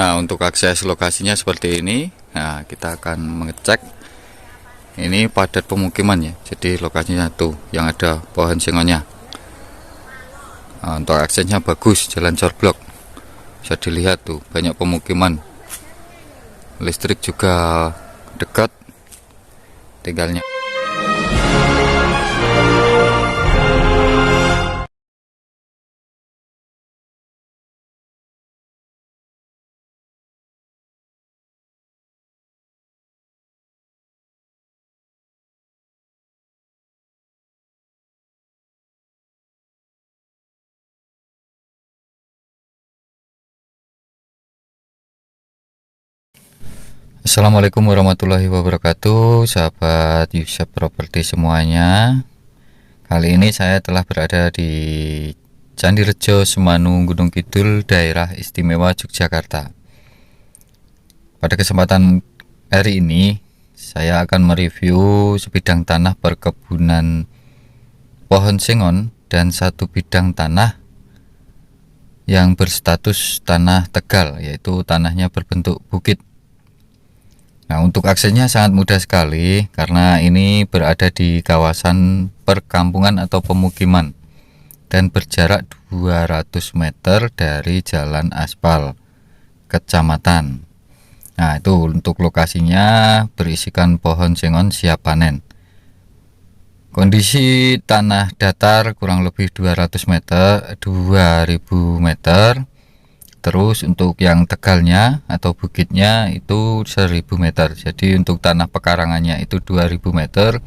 Nah, untuk akses lokasinya seperti ini. Nah, kita akan mengecek. Ini padat pemukiman ya. Jadi lokasinya tuh yang ada pohon sengonnya. Nah, untuk aksesnya bagus, jalan corblok. Bisa dilihat tuh banyak pemukiman. Listrik juga dekat. Tinggalnya. Assalamualaikum warahmatullahi wabarakatuh, sahabat Yusuf Properti semuanya. Kali ini saya telah berada di Candi Rejo, Semanung, Gunung Kidul, daerah istimewa Yogyakarta. Pada kesempatan hari ini, saya akan mereview sebidang tanah perkebunan pohon sengon dan satu bidang tanah yang berstatus tanah tegal, yaitu tanahnya berbentuk bukit. Nah, untuk aksesnya sangat mudah sekali karena ini berada di kawasan perkampungan atau pemukiman dan berjarak 200 meter dari jalan aspal kecamatan. Nah, itu untuk lokasinya berisikan pohon sengon siap panen. Kondisi tanah datar kurang lebih 200 meter, 2000 meter. Terus untuk yang tegalnya atau bukitnya itu 1000 meter. Jadi untuk tanah pekarangannya itu 2000 meter.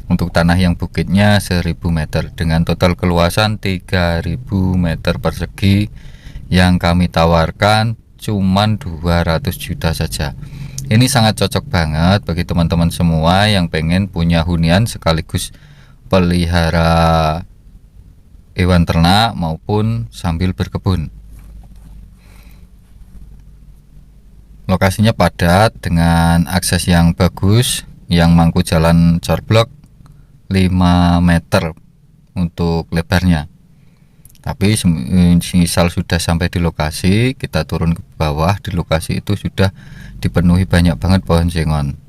Untuk tanah yang bukitnya 1000 meter dengan total keluasan 3000 meter persegi yang kami tawarkan cuman 200 juta saja. Ini sangat cocok banget bagi teman-teman semua yang pengen punya hunian sekaligus pelihara hewan ternak maupun sambil berkebun. Lokasinya padat dengan akses yang bagus, yang mampu jalan corblok 5 meter untuk lebarnya. Tapi misal sudah sampai di lokasi, kita turun ke bawah, di lokasi itu sudah dipenuhi banyak banget pohon sengon.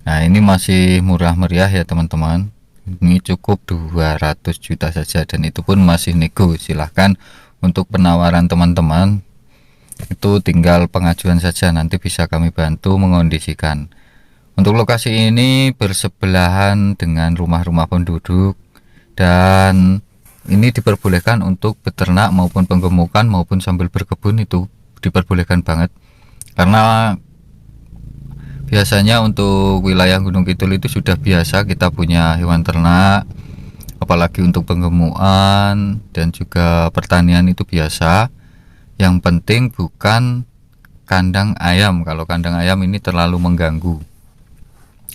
Nah, ini masih murah meriah ya teman-teman. Ini cukup 200 juta saja dan itu pun masih nego. Silahkan untuk penawaran teman-teman itu tinggal pengajuan saja, nanti bisa kami bantu mengondisikan. Untuk lokasi ini bersebelahan dengan rumah-rumah penduduk dan ini diperbolehkan untuk beternak maupun penggemukan maupun sambil berkebun, itu diperbolehkan banget karena biasanya untuk wilayah Gunung Kidul itu sudah biasa kita punya hewan ternak, apalagi untuk penggemukan dan juga pertanian itu biasa. Yang penting bukan kandang ayam. Kalau kandang ayam ini terlalu mengganggu.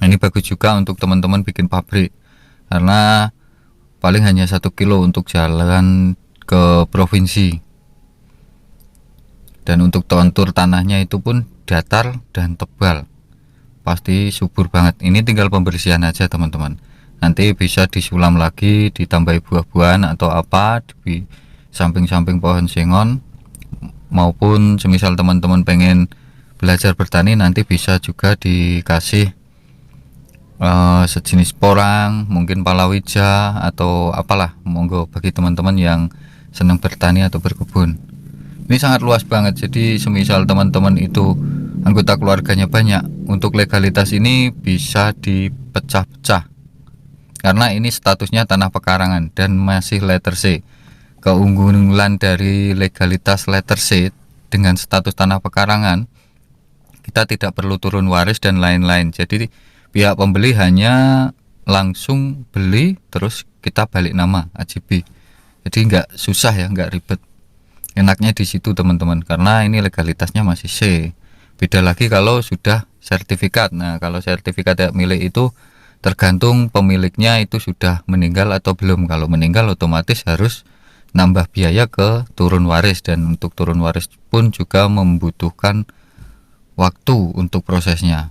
Ini bagus juga untuk teman-teman bikin pabrik karena paling hanya 1 kilo untuk jalan ke provinsi. Dan untuk kontur tanahnya itu pun datar dan tebal, pasti subur banget. Ini tinggal pembersihan aja teman-teman. Nanti bisa disulam lagi, ditambahi buah-buahan atau apa di samping-samping pohon sengon. Maupun semisal teman-teman pengen belajar bertani, nanti bisa juga dikasih sejenis porang, mungkin palawija atau apalah, monggo bagi teman-teman yang senang bertani atau berkebun. Ini sangat luas banget, jadi semisal teman-teman itu anggota keluarganya banyak, untuk legalitas ini bisa dipecah-pecah karena ini statusnya tanah pekarangan dan masih letter C. Keunggulan dari legalitas letter C dengan status tanah pekarangan, kita tidak perlu turun waris dan lain-lain. Jadi pihak pembeli hanya langsung beli terus kita balik nama AJB. Jadi nggak susah ya, nggak ribet. Enaknya di situ teman-teman, karena ini legalitasnya masih C. Beda lagi kalau sudah sertifikat. Nah, kalau sertifikat hak milik itu tergantung pemiliknya itu sudah meninggal atau belum. Kalau meninggal otomatis harus nambah biaya ke turun waris, dan untuk turun waris pun juga membutuhkan waktu untuk prosesnya.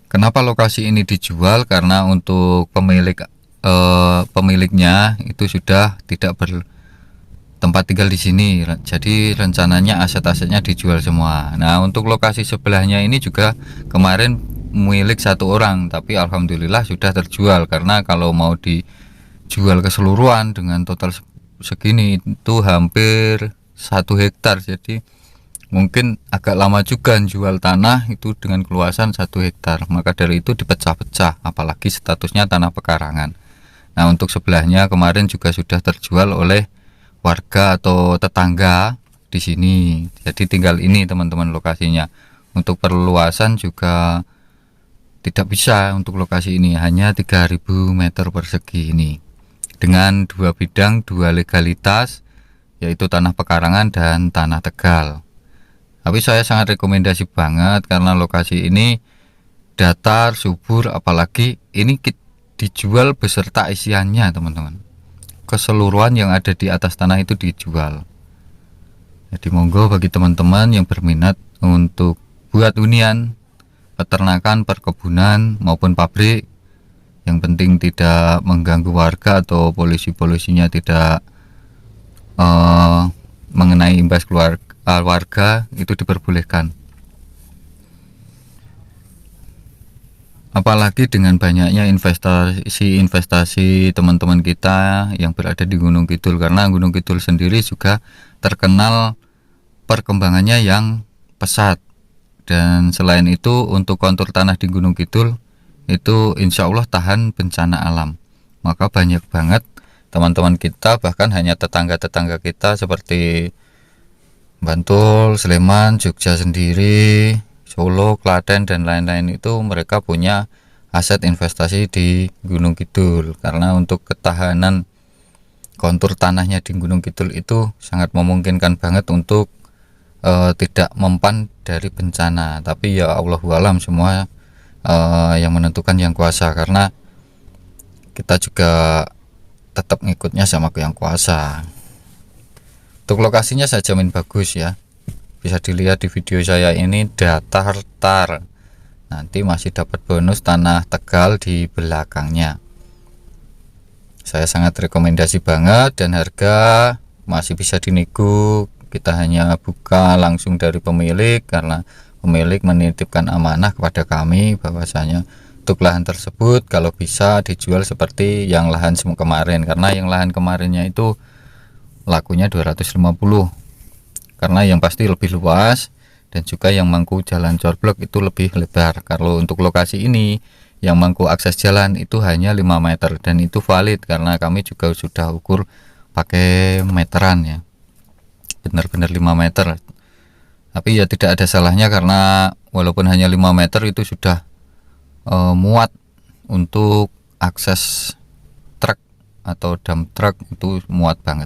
Kenapa lokasi ini dijual? Karena untuk pemiliknya itu sudah tidak tempat tinggal di sini. Jadi rencananya aset-asetnya dijual semua. Nah, untuk lokasi sebelahnya ini juga kemarin milik satu orang, tapi alhamdulillah sudah terjual, karena kalau mau dijual keseluruhan dengan total segini itu hampir 1 hektar. Jadi mungkin agak lama juga jual tanah itu dengan keluasan 1 hektar. Maka dari itu dipecah-pecah, apalagi statusnya tanah pekarangan. Nah, untuk sebelahnya kemarin juga sudah terjual oleh warga atau tetangga di sini. Jadi tinggal ini teman-teman lokasinya. Untuk perluasan juga tidak bisa untuk lokasi ini, hanya 3000 meter persegi ini dengan 2 bidang, 2 legalitas, yaitu tanah pekarangan dan tanah tegal. Tapi saya sangat rekomendasi banget karena lokasi ini datar, subur, apalagi ini dijual beserta isiannya teman-teman. Keseluruhan yang ada di atas tanah itu dijual. Jadi monggo bagi teman-teman yang berminat untuk buat hunian, peternakan, perkebunan maupun pabrik, yang penting tidak mengganggu warga atau polusinya tidak mengenai imbas warga, itu diperbolehkan. Apalagi dengan banyaknya investasi teman-teman kita yang berada di Gunung Kidul, karena Gunung Kidul sendiri juga terkenal perkembangannya yang pesat. Dan selain itu untuk kontur tanah di Gunung Kidul itu insya Allah tahan bencana alam. Maka banyak banget teman-teman kita, bahkan hanya tetangga-tetangga kita seperti Bantul, Sleman, Jogja sendiri, Solo, Klaten dan lain-lain, itu mereka punya aset investasi di Gunung Kidul, karena untuk ketahanan kontur tanahnya di Gunung Kidul itu sangat memungkinkan banget untuk tidak mempan dari bencana. Tapi ya Allahu alam, semua yang menentukan yang kuasa, karena kita juga tetap ngikutnya sama ke yang kuasa. Untuk lokasinya saya jamin bagus ya, bisa dilihat di video saya ini datar. Nanti masih dapat bonus tanah tegal di belakangnya. Saya sangat rekomendasi banget, dan harga masih bisa dinego. Kita hanya buka langsung dari pemilik, karena pemilik menitipkan amanah kepada kami bahwasanya untuk lahan tersebut kalau bisa dijual seperti yang lahan kemarin, karena yang lahan kemarinnya itu lakunya 250, karena yang pasti lebih luas dan juga yang mangku jalan corblok itu lebih lebar. Kalau untuk lokasi ini yang mangku akses jalan itu hanya 5 meter, dan itu valid karena kami juga sudah ukur pakai meteran ya, benar-benar 5 meter. Tapi ya tidak ada salahnya, karena walaupun hanya 5 meter itu sudah muat untuk akses truk atau dump truck, itu muat banget.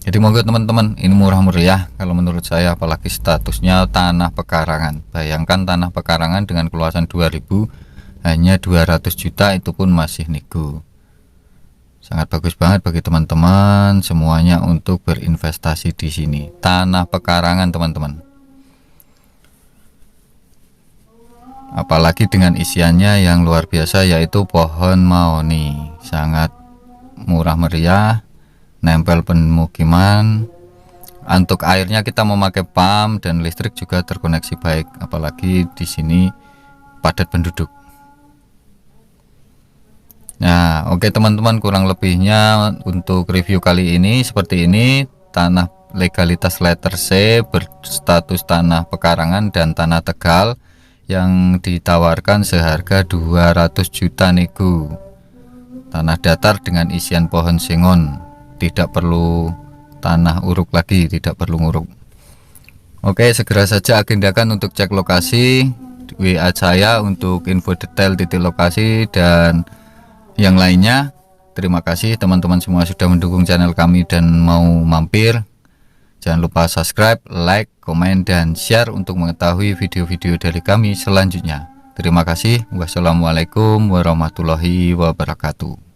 Jadi monggo teman-teman, ini murah meriah kalau menurut saya, apalagi statusnya tanah pekarangan. Bayangkan tanah pekarangan dengan keluasan 2000 hanya 200 juta, itu pun masih nego. Sangat bagus banget bagi teman-teman semuanya untuk berinvestasi di sini. Tanah pekarangan teman-teman. Apalagi dengan isiannya yang luar biasa, yaitu pohon mahoni. Sangat murah meriah, nempel pemukiman. Untuk airnya kita memakai pump, dan listrik juga terkoneksi baik, apalagi di sini padat penduduk. Nah, oke teman-teman, kurang lebihnya untuk review kali ini seperti ini. Tanah legalitas letter C, berstatus tanah pekarangan dan tanah tegal, yang ditawarkan seharga 200 juta nego. Tanah datar dengan isian pohon sengon, tidak perlu tanah uruk lagi, tidak perlu nguruk. Oke, segera saja agendakan untuk cek lokasi, WA saya untuk info detail titik lokasi dan yang lainnya. Terima kasih teman-teman semua sudah mendukung channel kami dan mau mampir. Jangan lupa subscribe, like, komen, dan share untuk mengetahui video-video dari kami selanjutnya. Terima kasih. Wassalamualaikum warahmatullahi wabarakatuh.